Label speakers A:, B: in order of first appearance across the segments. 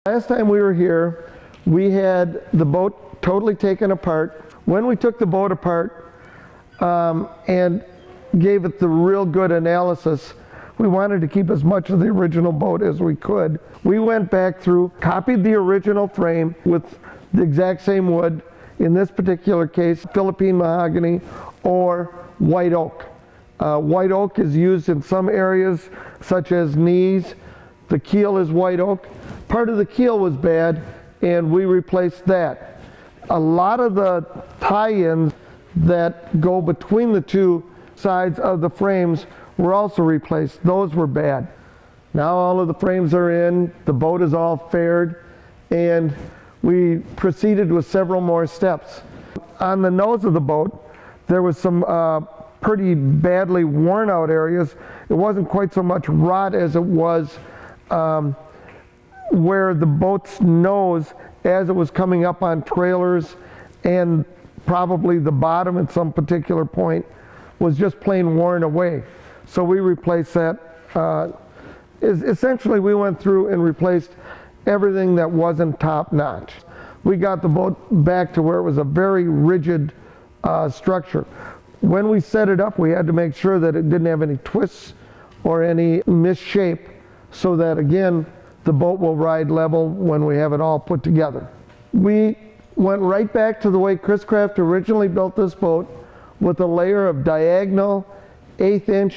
A: Last time we were here, we had the boat totally taken apart. When we took the boat apart and gave it the real good analysis, we wanted to keep as much of the original boat as we could. We went back through, copied the original frame with the exact same wood, in this particular case, Philippine mahogany or white oak. White oak is used in some areas, such as knees. The keel is white oak. Part of the keel was bad, and we replaced that. A lot of the tie-ins that go between the two sides of the frames were also replaced. Those were bad. Now all of the frames are in, the boat is all faired, and we proceeded with several more steps. On the nose of the boat, there was some pretty badly worn out areas. It wasn't quite so much rot as it was where the boat's nose, as it was coming up on trailers, and probably the bottom at some particular point, was just plain worn away. So we replaced that. Essentially, we went through and replaced everything that wasn't top notch. We got the boat back to where it was a very rigid structure. When we set it up, we had to make sure that it didn't have any twists or any misshape, so that again, the boat will ride level when we have it all put together. We went right back to the way Chris Craft originally built this boat, with a layer of diagonal 1/8"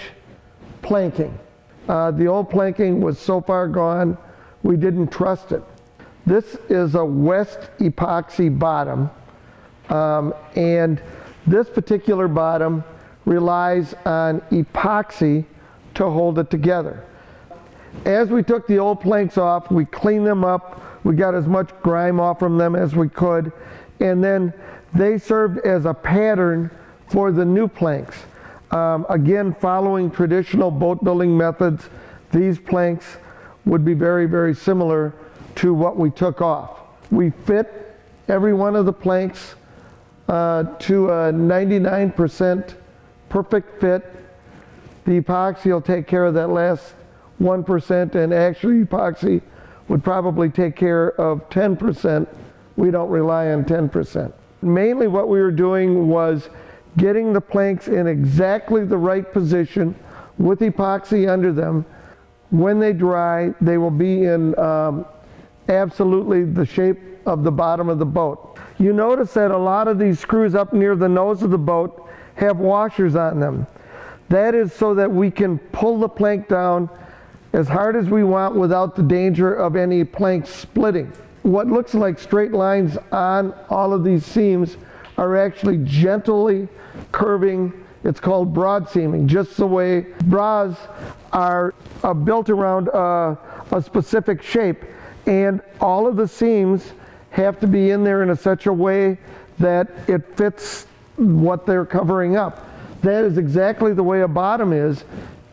A: planking. The old planking was so far gone, we didn't trust it. This is a West epoxy bottom, and this particular bottom relies on epoxy to hold it together. As we took the old planks off, we cleaned them up, we got as much grime off from them as we could, and then they served as a pattern for the new planks. Again, following traditional boat building methods, these planks would be very, very similar to what we took off. We fit every one of the planks to a 99% perfect fit. The epoxy will take care of that last 1%, and actually epoxy would probably take care of 10%. We don't rely on 10%. Mainly what we were doing was getting the planks in exactly the right position with epoxy under them. When they dry, they will be in absolutely the shape of the bottom of the boat. You notice that a lot of these screws up near the nose of the boat have washers on them. That is so that we can pull the plank down as hard as we want without the danger of any plank splitting. What looks like straight lines on all of these seams are actually gently curving. It's called broad seaming, just the way bras are built around a specific shape, and all of the seams have to be in there in such a way that it fits what they're covering up. That is exactly the way a bottom is.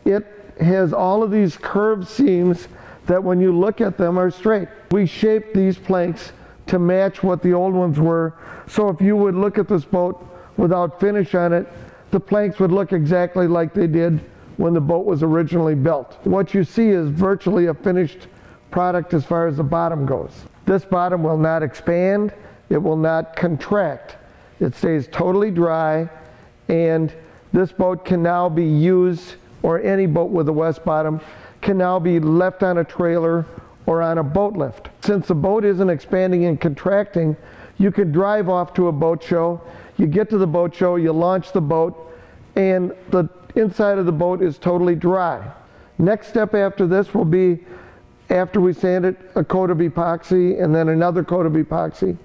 A: It has all of these curved seams that when you look at them are straight. We shaped these planks to match what the old ones were, so if you would look at this boat without finish on it, the planks would look exactly like they did when the boat was originally built. What you see is virtually a finished product as far as the bottom goes. This bottom will not expand, it will not contract. It stays totally dry, and this boat can now be used, or any boat with a west bottom can now be left on a trailer or on a boat lift. Since the boat isn't expanding and contracting, you can drive off to a boat show. You get to the boat show, you launch the boat, and the inside of the boat is totally dry. Next step after this will be, after we sand it, a coat of epoxy and then another coat of epoxy.